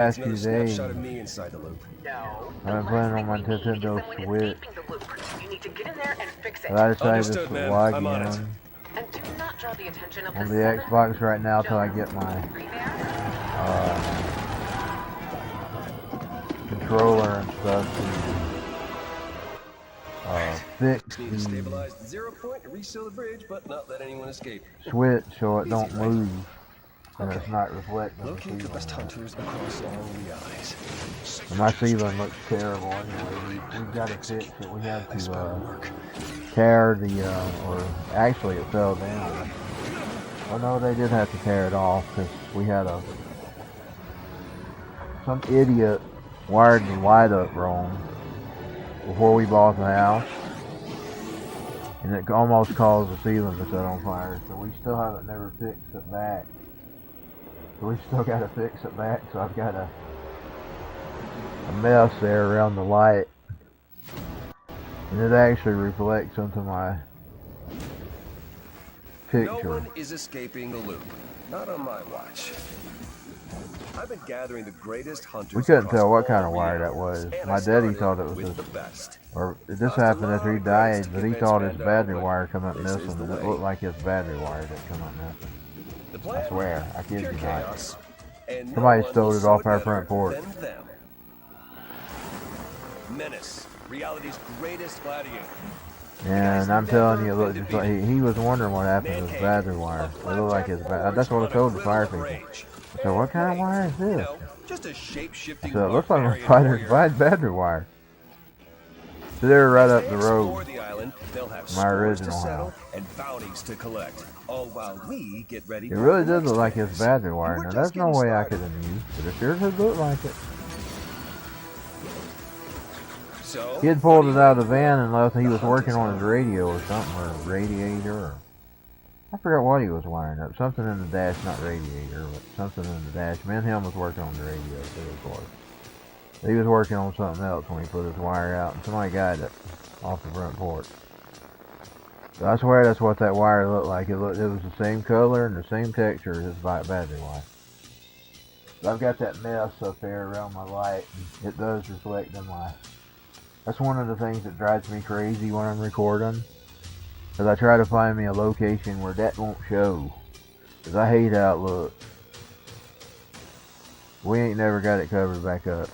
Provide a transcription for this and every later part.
It's another days, snapshot of me inside the loop. No. I've been playing on my Nintendo Switch, You need to get in there and fix it. but I decided Understood, to man. log I'm on it. in And do not draw the attention of on the the seven Xbox right now till I get my Are you there? controller and stuff to fix Just need to the stabilize the 0 point and reseal the bridge, but not let anyone escape. Switch so it don't Easy, right? move and Okay. it's not reflecting the Locate the ceiling. best hunters across all realities. And my ceiling looks terrible anyway. We've got to fix it. We had This better to work. tear the, or actually it fell down. Oh no, they did have to tear it off because we had some idiot wired the light up wrong before we bought the house, and it almost caused the ceiling to set on fire. So we still haven't never fixed it back. So we still got to fix it back. So I've got a mess there around the light, and it actually reflects into my picture. No one is escaping the loop. Not on my watch. I've been gathering the greatest hunters. We couldn't tell what kind of wire that was. My daddy thought it was his, the best. or this happened after he died, but he thought his battery wire come up missing, and it looked like his battery wire didn't come up missing. I swear, I kid you not. Somebody stole it off our front porch. Menace, reality's greatest gladiator. And I'm telling you, look, just like he was wondering what happened to his battery wire. It looked like his battery. That's what I told the fire people. I said, what kind of wire is this? Just a shape-shifting. I said, it looks like a fighter's battery wire. So they were right up the road. My original house. And bounties to collect, all while we get ready. It really did look like his battery wire. Now, there's no way I could have used, but it sure did look like it. He had pulled it out of the van and left. He was working on his radio or something, or radiator. Or, I forgot what he was wiring up. Something in the dash, not radiator, but something in the dash. Me and him was working on the radio too, of course. He was working on something else when he put his wire out, and somebody got it off the front porch. So I swear that's what that wire looked like. It was the same color and the same texture as his battery wire. But I've got that mess up there around my light, and it does reflect in my. That's one of the things that drives me crazy when I'm recording, because I try to find me a location where that won't show, because I hate how it looks. We ain't never got it covered back up.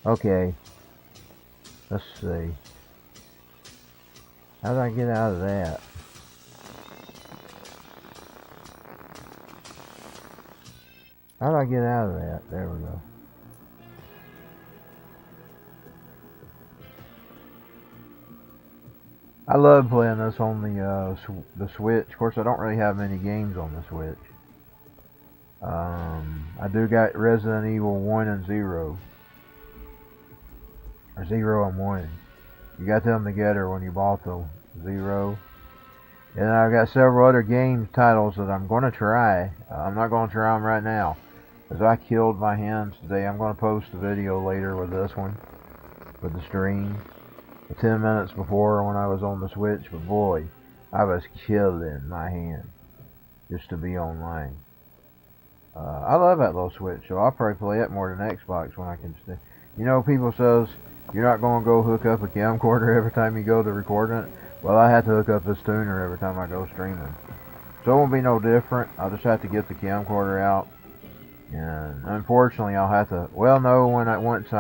Okay, let's see. How do I get out of that? How do I get out of that? There we go. I love playing this on the Switch. Of course, I don't really have many games on the Switch. I do got Resident Evil 1 and 0. Or 0 and 1. You got them together when you bought the 0. And I've got several other game titles that I'm going to try. I'm not going to try them right now, because I killed my hands today. I'm going to post a video later with this one, with the stream. 10 minutes before when I was on the Switch, but boy, I was killing my hand just to be online. I love that little Switch, so I'll probably play it more than Xbox when I can stay. You know, people says you're not going to go hook up a camcorder every time you go to recording it. Well, I have to hook up this tuner every time I go streaming. So it won't be no different. I'll just have to get the camcorder out. And unfortunately, I'll have to, well, no, once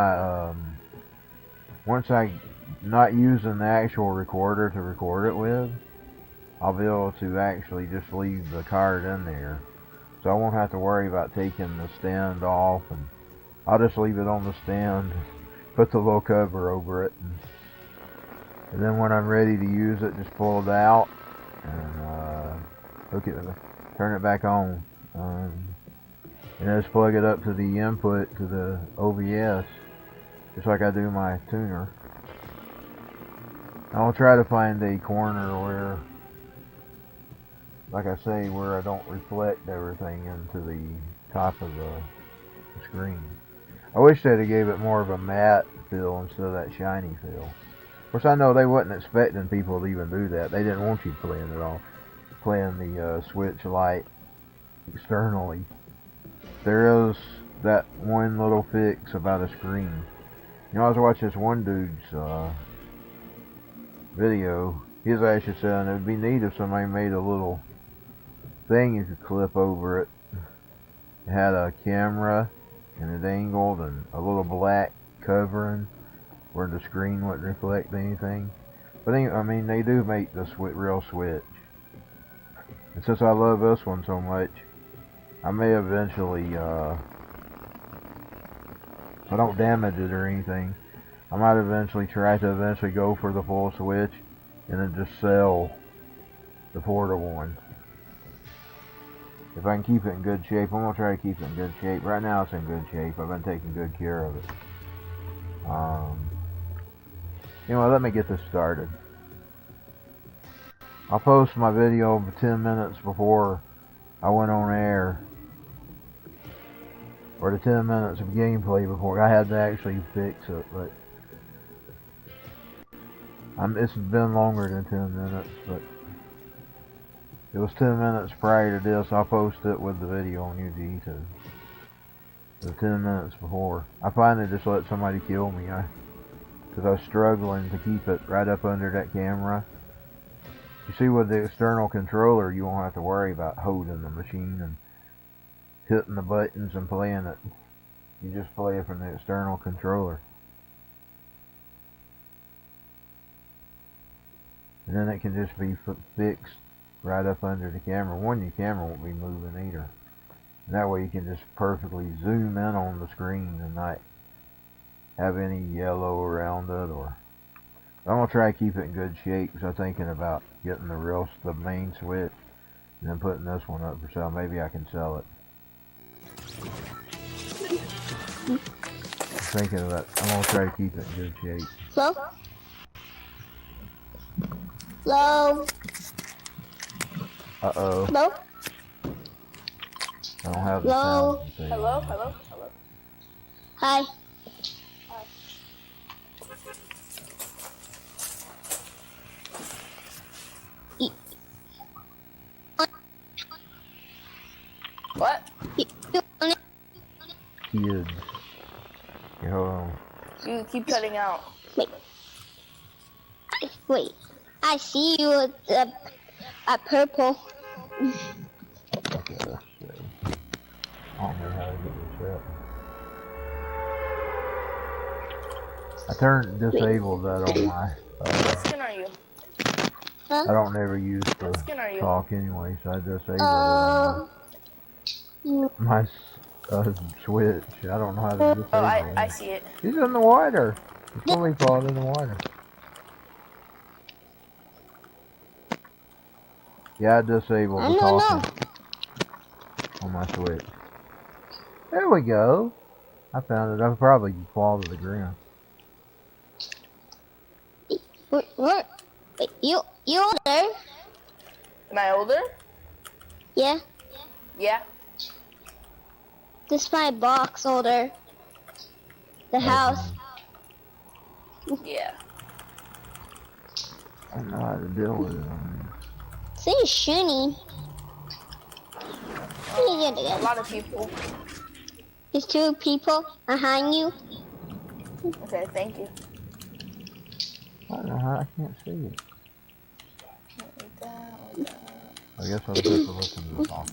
I not using the actual recorder to record it with, I'll be able to actually just leave the card in there. So I won't have to worry about taking the stand off, and I'll just leave it on the stand, put the little cover over it, and then when I'm ready to use it, just pull it out and hook it, turn it back on, and just plug it up to the input to the OBS, just like I do my tuner. I'll try to find a corner where, like I say, where I don't reflect everything into the top of the screen. I wish they'd have gave it more of a matte feel instead of that shiny feel. Of course, I know they wasn't expecting people to even do that. They didn't want you playing it off. playing the Switch Lite externally. There is that one little fix about a screen. You know, I was watching this one dude's video. He was actually saying it would be neat if somebody made a little thing you could clip over it. It had a camera and it angled and a little black covering where the screen wouldn't reflect anything. But anyway, I mean, they do make the real Switch. And since I love this one so much, I may eventually, if I don't damage it or anything, I might eventually try to go for the full Switch and then just sell the portable one. If I can keep it in good shape, I'm going to try to keep it in good shape. Right now it's in good shape. I've been taking good care of it. Anyway, let me get this started. I'll post my video 10 minutes before I went on air. Or the 10 minutes of gameplay before I had to actually fix it, but it's been longer than 10 minutes, but it was 10 minutes prior to this. I'll post it with the video on YouTube. The 10 minutes before. I finally just let somebody kill me because I was struggling to keep it right up under that camera. You see, with the external controller, you won't have to worry about holding the machine and hitting the buttons and playing it. You just play it from the external controller. And then it can just be fixed right up under the camera. Your camera won't be moving either. And that way you can just perfectly zoom in on the screen and not have any yellow around it. Or I'm going to try to keep it in good shape because I'm thinking about getting the main Switch and then putting this one up for sale. Maybe I can sell it. I'm thinking of that. I'm going to try to keep it in good shape. Hello? Hello? Uh-oh. Hello? I don't have the Hello? sound. Thing. Hello? Hi. What? Kids. Here, hold on. You keep cutting out. Wait. I see you with a purple. Okay, let's see. I don't know how to get this up. I disabled that on my... What skin are you? Huh? I don't never use What skin are to you? talk anyway, so I disabled it on my Switch. I don't know how to disable Oh, it. I see it. He's in the water. He's fully caught in the water. Yeah, I disabled the talking on my Switch. There we go. I found it. I probably fall to the ground. Wait, you older? Am I older? Yeah. Yeah. This is my box older. The house. Yeah. I don't know how to deal with it. Say shooting. A lot of people. There's 2 people behind you. Okay, thank you. I don't know how. I can't see it. I guess I'll just have to listen to the song.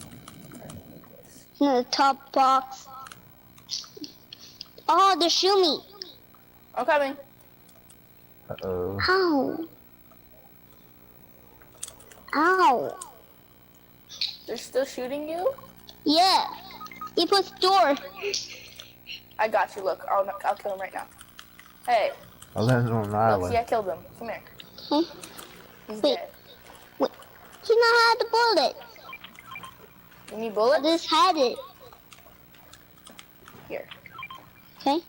In the top box. Oh, they're shooting me. I'm coming. Uh-oh. Ow. Ow. They're still shooting you? Yeah. He puts door. I got you. Look, I'll kill him right now. Hey, I landed on an look, island. see, I killed him. Come here. Huh? He's Wait. dead. Wait. He not had the bullet. You need I bullets? just had it. Here. Okay.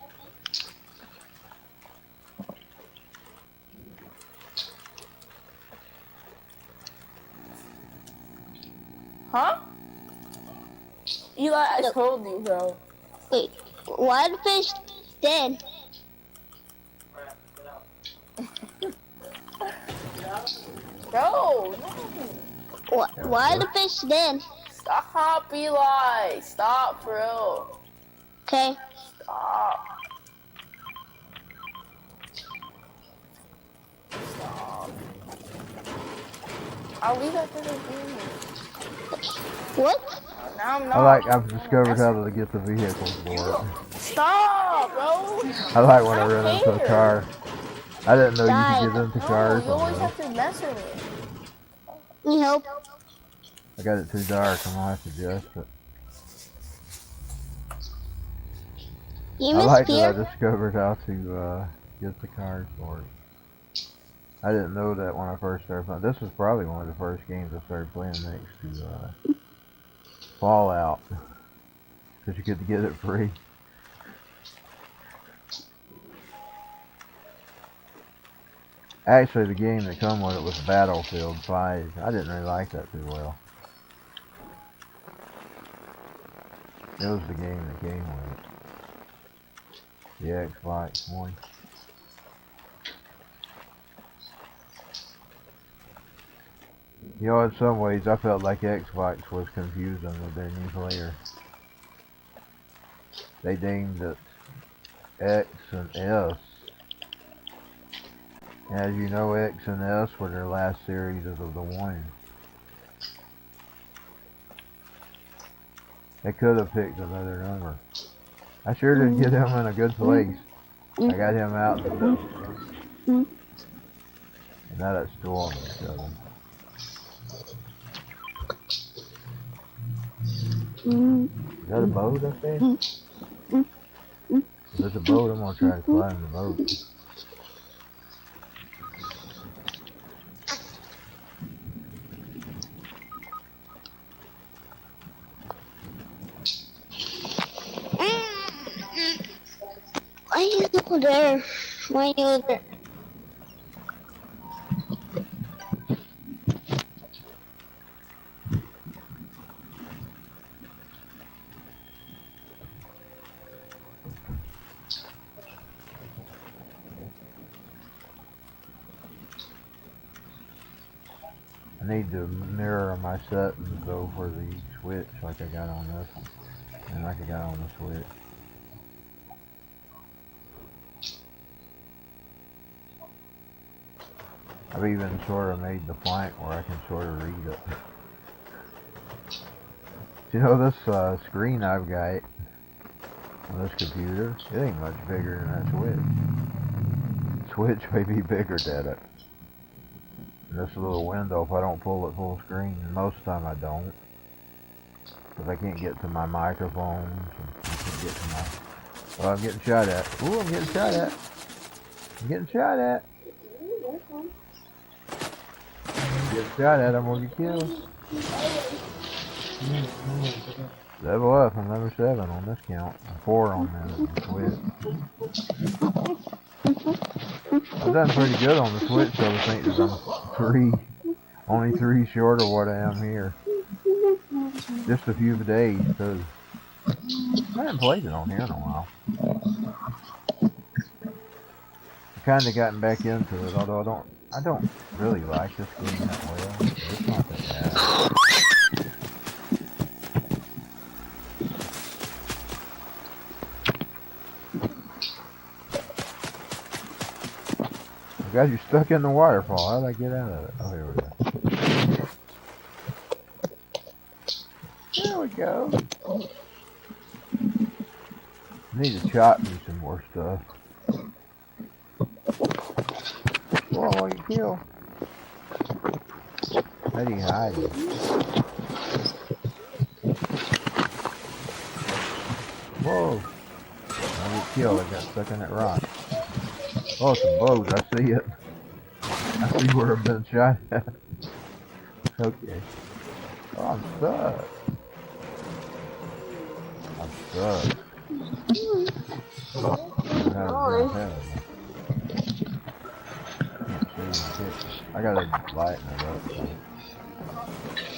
Huh? Eli, I told you, bro. Wait. One fish dead. No. Why the fish dead? Stop, Eli. Stop, bro. Okay. Stop. Stop. I'll leave that to the game. What? Now I'm not. I've discovered how to get the vehicles for it. Stop, bro. I like when I don't run into a care. car. I didn't know you Die. could get into No, cars you on always those. have to mess with me. Need help? I got it too dark. I'm gonna have to adjust it. You I miss like that I Pierre? discovered how to get the cars for it. I didn't know that when I first started playing. This was probably one of the first games I started playing next to Fallout, because you could get it free. Actually, the game that come with it was Battlefield 5. I didn't really like that too well. It was the game that came with it. The Xbox One. You know, in some ways, I felt like Xbox was confusing with their new player. They named it X and S. As you know, X and S were their last series of the one. They could have picked another number. I sure did get him in a good place. I got him out. And now that's storm each other. Is that a boat up there? If there's a boat, I'm gonna try to climb the boat. Why are you over there? Why are you over there? I need to mirror my settings though for the switch like I got on this one. And like I got on the switch. I've even sort of made the flank where I can sort of read it. You know, this screen I've got on this computer, it ain't much bigger than that switch. Switch may be bigger than it. And this little window, if I don't pull it full screen, and most of the time I don't. Because I can't get to my microphones, and I can't get to my... Oh, I'm getting shot at. Ooh, I'm getting shot at. I'm getting shot at. Get shot at, I'm gonna get killed. Level up, I'm number 7 on this count. 4 on the Switch. I've done pretty good on the Switch, so I think that I'm only 3 short of what I am here. Just a few days, because I haven't played it on here in a while. I've kind of gotten back into it, although I don't really like this game that well. It's not that bad. Oh God, you're stuck in the waterfall. How did I get out of it? Oh, here we go. There we go. I need to chop me some more stuff. Whoa, you kill. How do you hide it? Whoa. I get killed. I got stuck in that rock. Oh, some bows. I see it. I see where I've been shot at. Okay. Oh, I'm stuck. I'm stuck. I gotta lighten it up. So.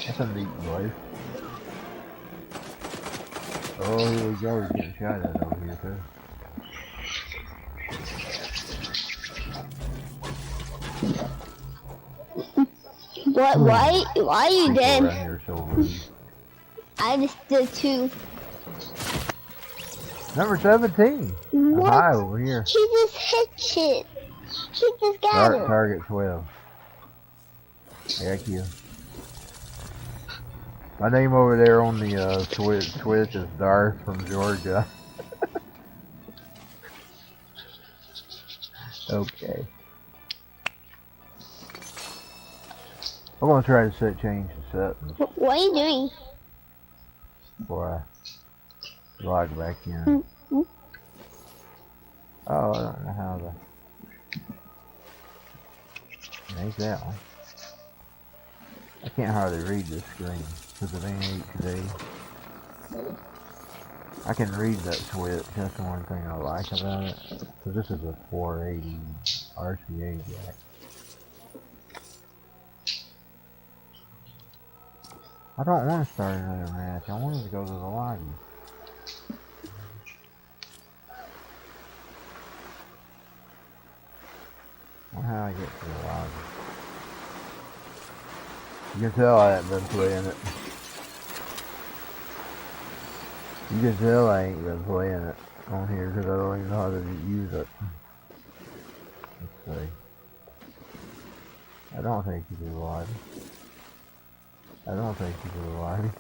That's a neat place. Oh, here we go. He's getting shot at over here, too. What? Why are you People dead? around here are so rude. I just did too. Number 17. I'm What? high over here. He just hit it. He just got it. Target 12. Heck you. My name over there on the Switch is Darth from Georgia. Okay. I'm gonna try to change the settings What are you doing? before I log back in. Oh, I don't know how to make that one. I can't hardly read this screen because it ain't HD. I can read that switch, that's the one thing I like about it. Because this is a 480 RCA jack. I don't want to start another match, I wanted to go to the lobby. I don't know how I get to the lobby. You can tell I haven't been playing it. You can tell I ain't been playing it on here because I don't even know how to use it. Let's see. I don't think you do live. I don't think you do live.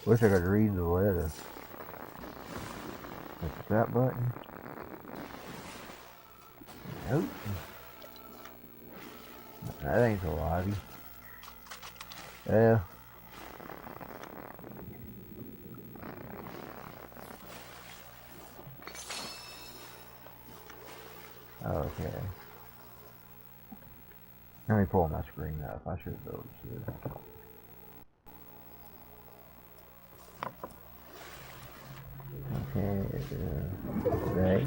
Wish I could read the letter. What's that button? Nope. That ain't the lobby. Yeah. Okay. Let me pull my screen up. I should be able to see it. Okay, right.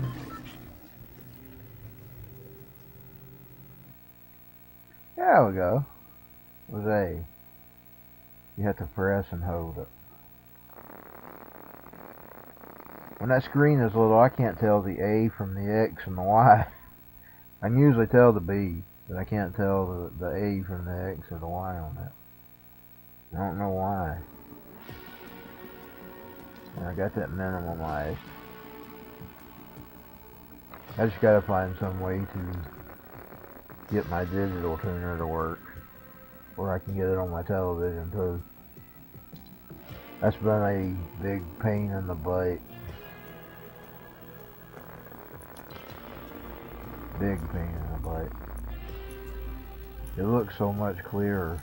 There we go. It was A. You have to press and hold it. When that screen is little, I can't tell the A from the X and the Y. I can usually tell the B, but I can't tell the A from the X or the Y on it. I don't know why. And I got that minimalized. I just gotta find some way to get my digital tuner to work, where I can get it on my television too. That's been a big pain in the butt. Big pain in the butt. It looks so much clearer.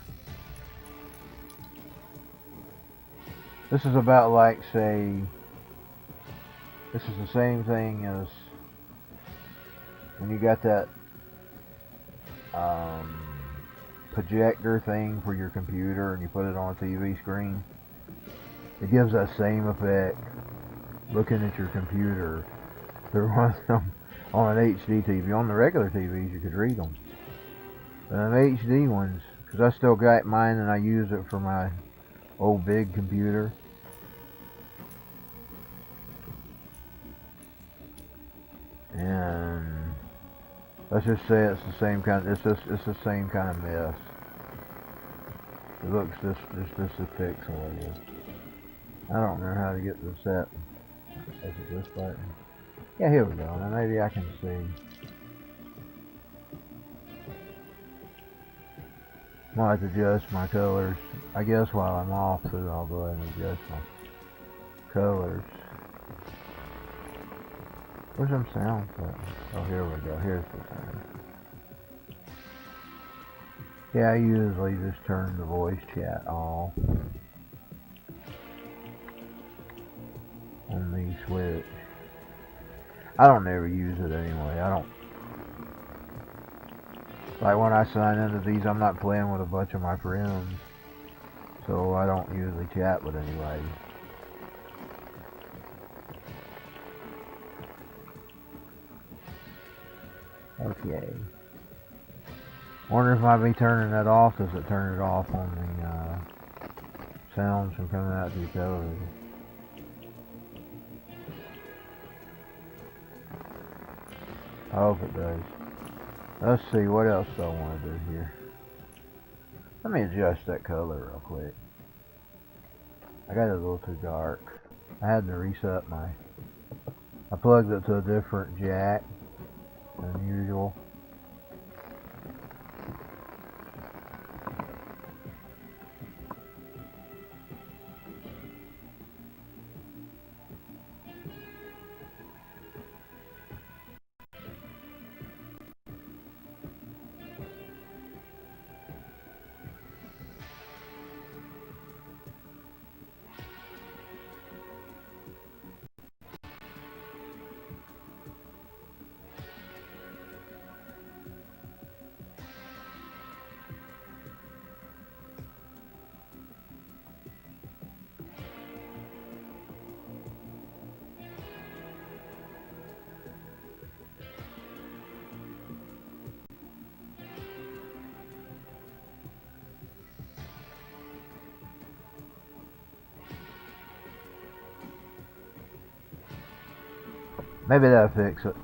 This is about like, say, this is the same thing as when you got that projector thing for your computer and you put it on a TV screen. It gives that same effect looking at your computer through on an HD TV. On the regular TVs you could read them. But on HD ones, because I still got mine and I use it for my old big computer. And let's just say it's the same kind. It's the same kind of mess. It looks just as pixelated. I don't know how to get this set. Is it this button? Yeah, here we go. Now maybe I can see. Might adjust my colors. I guess while I'm off too, I'll go ahead and adjust my colors. Where's them sounds at? Oh, here we go. Here's the sound. Yeah, I usually just turn the voice chat off on the Switch. I don't ever use it anyway. I don't. Like when I sign into these, I'm not playing with a bunch of my friends, so I don't usually chat with anybody. Okay. Wonder if I be turning that off. Does it turn it off on the sounds from coming out to your television? I hope it does. Let's see, what else do I want to do here? Let me adjust that color real quick. I got it a little too dark. I had to reset my... I plugged it to a different jack than usual. Maybe that'll fix it.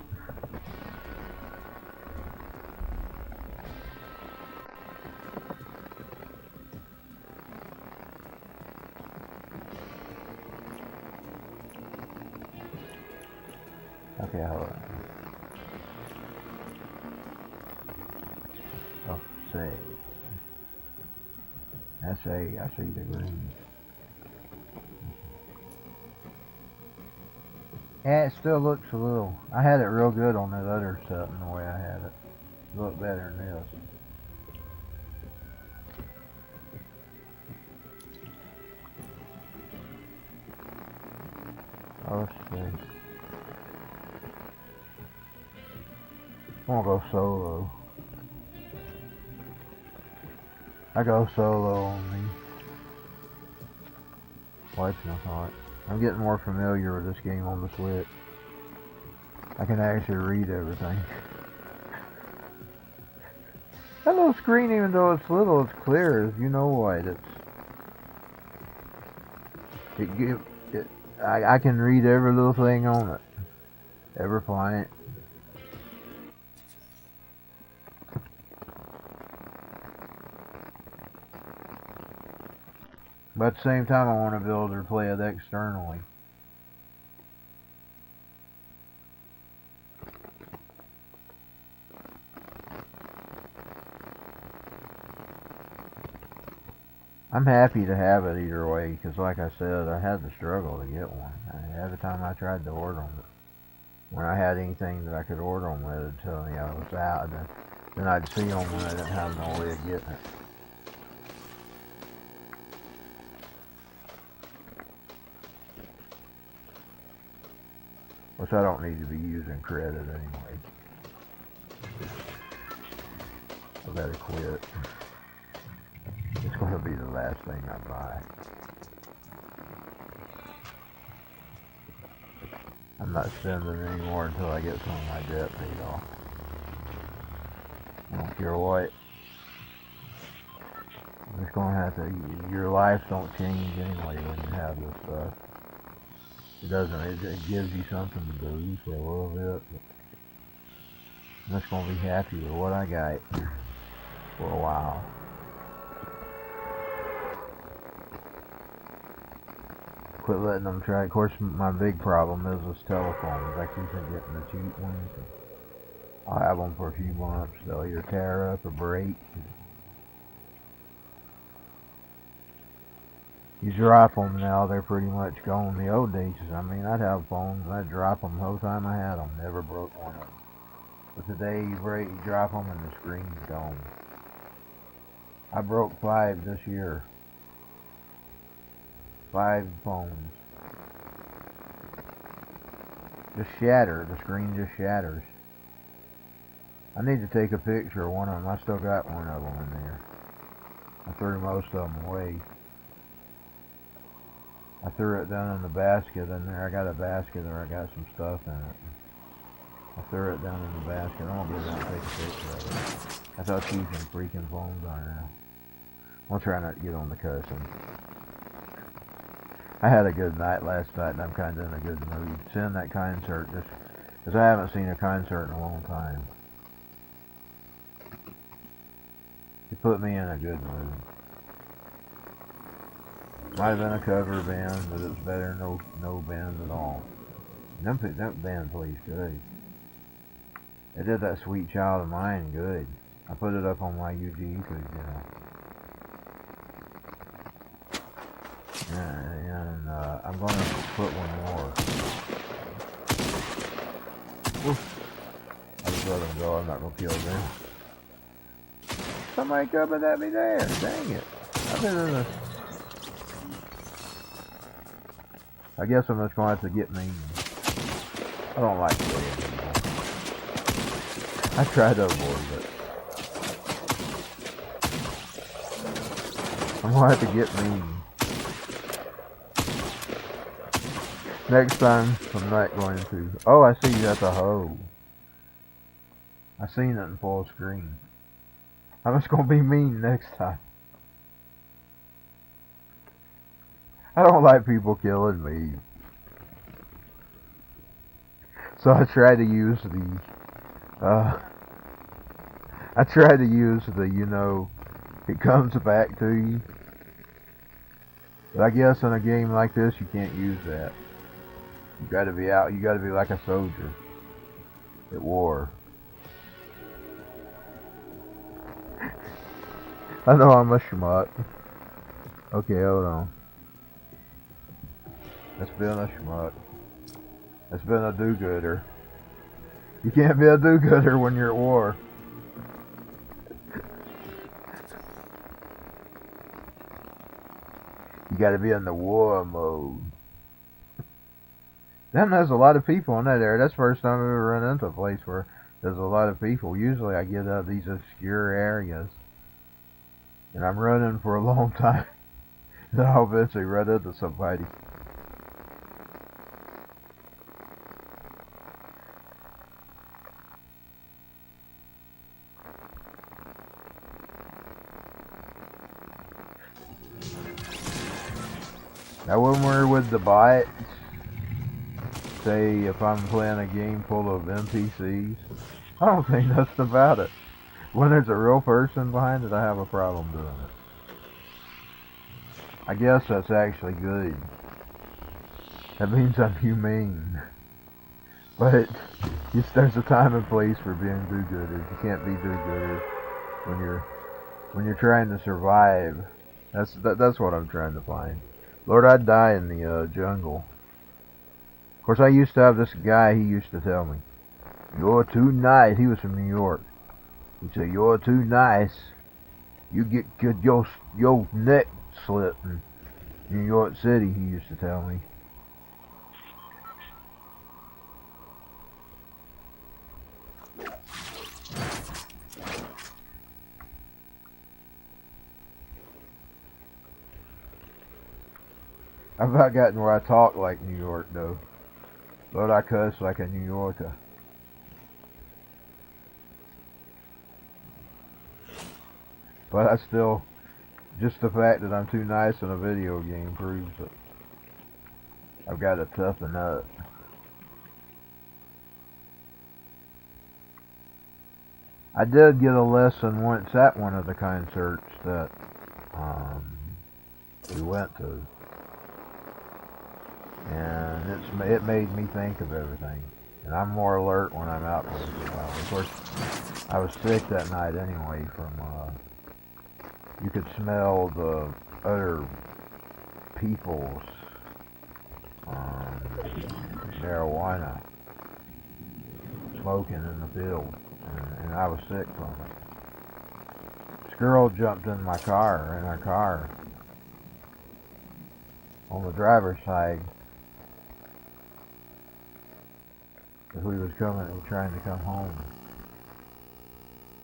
Okay, hold on. Oh, say. I see the green. Yeah, it still looks a little... I had it real good on that other setting the way I had it. It looked better than this. Oh, let's see. I'm gonna go solo. I go solo on me. Wife's not hot. I'm getting more familiar with this game on the Switch. I can actually read everything. That little screen, even though it's little, it's clear. As you know what, I can read every little thing on it. Every planet. But at the same time, I want to be able to play it externally. I'm happy to have it either way, because like I said, I had to struggle to get one. Every time I tried to order them, when I had anything that I could order them with, it'd tell me I was out, and then I'd see them when I didn't have no way of getting it. Which I don't need to be using credit anyway. I better quit. It's going to be the last thing I buy. I'm not spending anymore until I get some of my debt paid off. I don't care what. I'm just going to have to... Your life don't change anyway when you have this stuff. It doesn't. It gives you something to do for a little bit. But I'm just going to be happy with what I got for a while. Quit letting them try. Of course, my big problem is this telephones. I keep on getting the cheap ones. I'll have them for a few months. They'll either tear up or break. You drop them now, they're pretty much gone. The old days, I mean, I'd have phones, I'd drop them the whole time I had them. Never broke one of them. But today, you drop them and the screen's gone. I broke 5 this year. 5 phones. Just shatter. The screen just shatters. I need to take a picture of one of them. I still got one of them in there. I threw most of them away. I threw it down in the basket in there. I got a basket there. I got some stuff in it. I threw it down in the basket. I'm gonna get out and take a picture of it. I thought using freaking phones on now. I'll try not to get on the cussing. I had a good night last night, and I'm kind of in a good mood. Seeing that concert, just because I haven't seen a concert in a long time. put me in a good mood. Might have been a cover band, but it's better than no bands at all. Them band plays good. They did that Sweet Child of Mine good. I put it up on my UG because, you know. And I'm going to put one more. Oof. I'll just let them go. I'm not going to kill them. Somebody coming at me there. Dang it. I've been in a... I guess I'm just going to have to get mean. I don't like it anymore. I tried to avoid it. I'm going to have to get mean. Next time, I'm not going to... Oh, I see you got the hoe. I seen it in full screen. I'm just going to be mean next time. I don't like people killing me. So I try to use the... you know, it comes back to you. But I guess in a game like this, you can't use that. You gotta be out, you gotta be like a soldier at war. I know I'm a schmuck. Okay, hold on. That's been a schmuck. That's been a do-gooder. You can't be a do-gooder when you're at war. You gotta be in the war mode. Then there's a lot of people in that area. That's the first time I've ever run into a place where there's a lot of people. Usually I get out of these obscure areas. And I'm running for a long time. Then I'll eventually run into somebody. Now when we're with the bots, say if I'm playing a game full of NPCs, I don't think nothing about it. When there's a real person behind it, I have a problem doing it. I guess that's actually good. That means I'm humane. But there's a time and place for being do-gooders. You can't be do-gooders when you're trying to survive. That's what I'm trying to find. Lord, I'd die in the jungle. Of course, I used to have this guy. He used to tell me, "You're too nice." He was from New York. He'd say, "You're too nice. You get your neck slit in New York City." He used to tell me. I've about gotten where I talk like New York, though. But I cuss like a New Yorker. But I still, just the fact that I'm too nice in a video game proves that I've got to toughen up. I did get a lesson once at one of the concerts that we went to. And it made me think of everything. And I'm more alert when I'm out for a while. Of course, I was sick that night anyway from, you could smell the other people's marijuana smoking in the field. And I was sick from it. This girl jumped in our car, on the driver's side. Because we was trying to come home.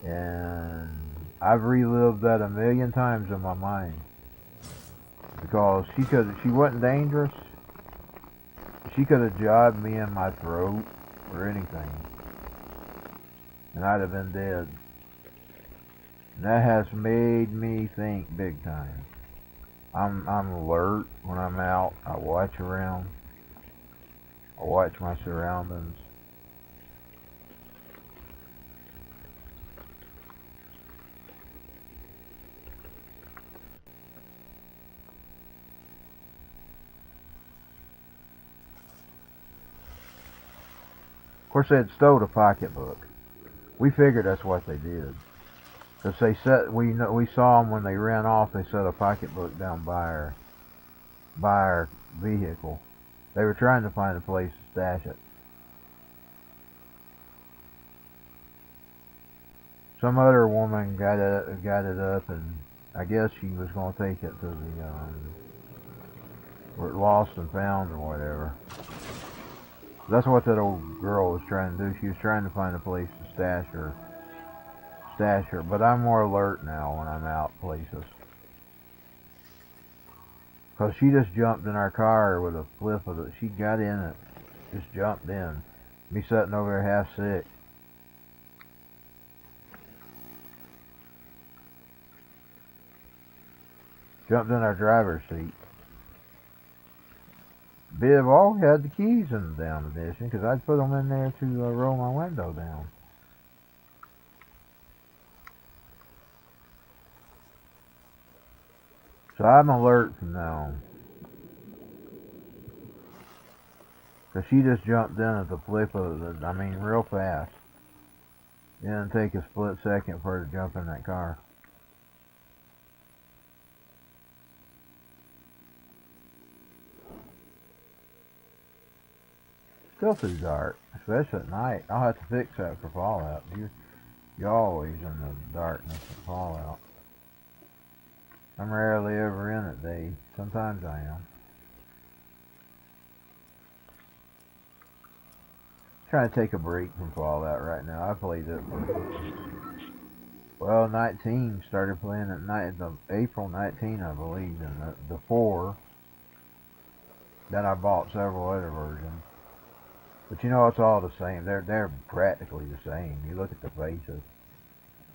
And I've relived that a million times in my mind. Because she wasn't dangerous. She could have jabbed me in my throat or anything. And I'd have been dead. And that has made me think big time. I'm alert when I'm out. I watch around. I watch my surroundings. course, they had stole the pocketbook. We figured that's what they did. Cause we saw them when they ran off. They set a pocketbook down by our vehicle. They were trying to find a place to stash it. Some other woman got it up, and I guess she was going to take it to the where it lost and found or whatever. That's what that old girl was trying to do. She was trying to find a place to stash her. But I'm more alert now when I'm out places. Cause she just jumped in our car with a flip of it. She got in it, just jumped in. Me sitting over there half sick. Jumped in our driver's seat. Biv all had the keys in the down edition, because I'd put them in there to roll my window down. So I'm alert from now on. Because she just jumped in at the flip of it, I mean real fast. It didn't take a split second for her to jump in that car. Still too dark, especially at night. I'll have to fix that for Fallout. You're always in the darkness at Fallout. I'm rarely ever in it, Dave. Sometimes I am. Trying to take a break from Fallout right now. I played it for 19. Started playing at April 19, I believe, and the 4. Then I bought several other versions. But you know, it's all the same. They're practically the same. You look at the faces.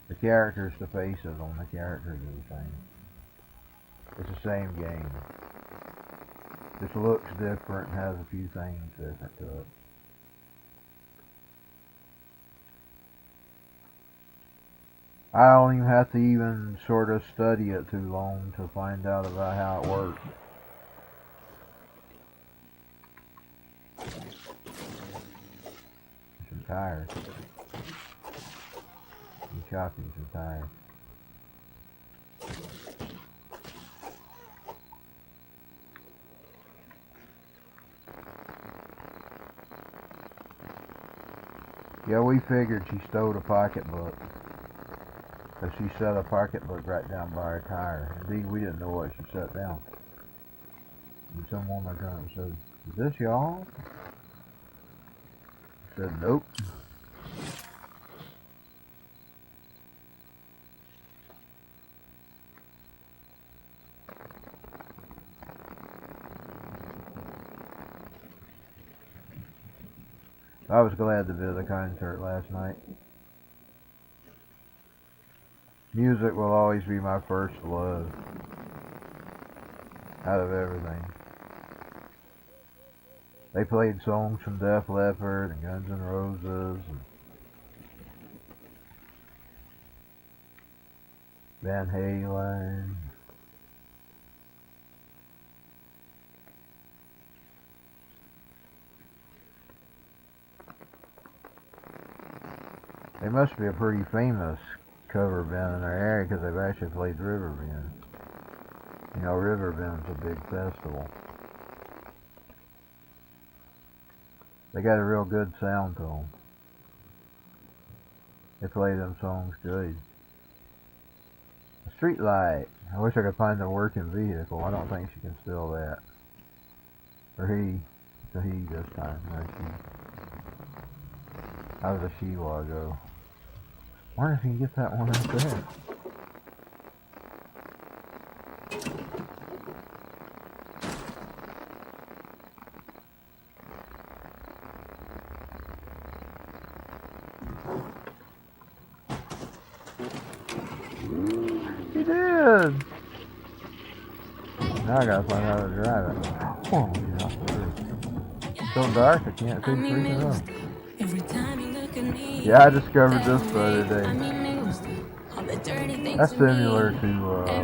The characters, the faces on the characters are the same. It's the same game. Just looks different, has a few things different to it. I don't even have to even sort of study it too long to find out about how it works. Some tires. I'm chopping some tires. Yeah, we figured she stole the pocketbook. Because she set a pocketbook right down by her tire. Indeed, we didn't know what she set down. And some woman came and said, "Is this y'all?" I said, "Nope." I was glad to be at the concert last night. Music will always be my first love. Out of everything. They played songs from Def Leppard and Guns N' Roses and Van Halen. They must be a pretty famous cover band in their area because they've actually played Riverbend. You know, Riverbend's a big festival. They got a real good sound to them. They play them songs good. A street light. I wish I could find a working vehicle. I don't think she can steal that. Or he. So he this time. Or she. I was a she while ago. I wonder if you can get that one up there. He did! Now I gotta find out how to drive it. Oh, yeah. It's so dark I can't see freaking up. Yeah, I discovered this the other day. That's similar to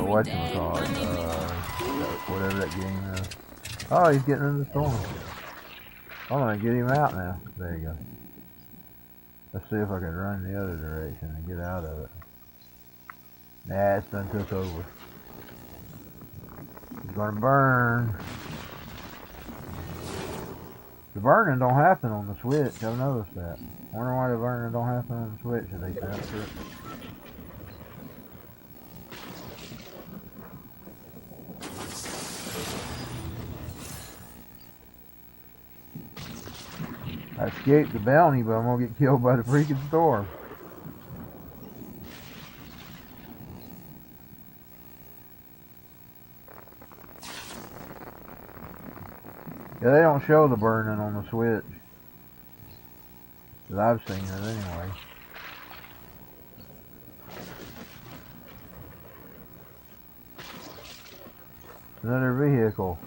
whatchamacallit, whatever that game is. Oh, he's getting in the storm. I'm gonna get him out now. There you go. Let's see if I can run the other direction and get out of it. Nah, it's done took over. It's gonna burn. The burning don't happen on the switch. I've noticed that. Wonder why the burning don't happen on the switch if they transfer it. I escaped the bounty, but I'm gonna get killed by the freaking storm. Yeah, they don't show the burning on the switch. But I've seen it anyway. Another vehicle.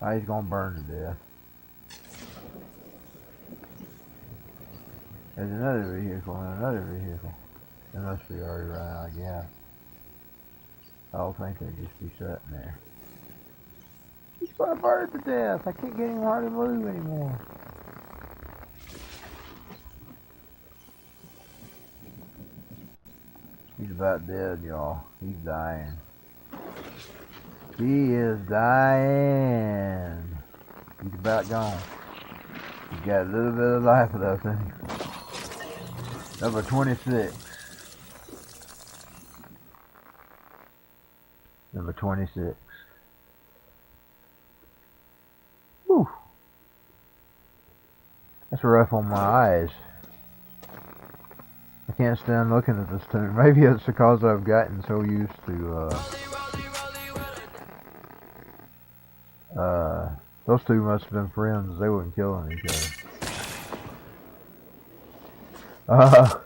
Oh, he's gonna burn to death. There's another vehicle and another vehicle. They must be already running out of gas. I don't think they'd just be sitting there. He's gonna burn to death. I can't get him hard to move anymore. He's about dead, y'all. He's dying. He is dying. He's about gone. He's got a little bit of life left in him. Number 26. Number 26. Whew. That's rough on my eyes. I can't stand looking at this tune. Maybe it's because I've gotten so used to, those two must have been friends. They weren't killing each other.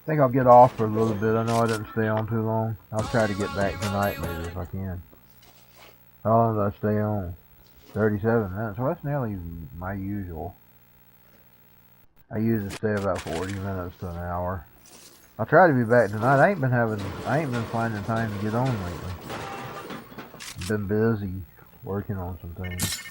I think I'll get off for a little bit. I know I didn't stay on too long. I'll try to get back tonight maybe if I can. How long did I stay on? 37 minutes. Well, that's nearly my usual. I usually stay about 40 minutes to an hour. I'll try to be back tonight. I ain't been finding time to get on lately. I've been busy working on some things.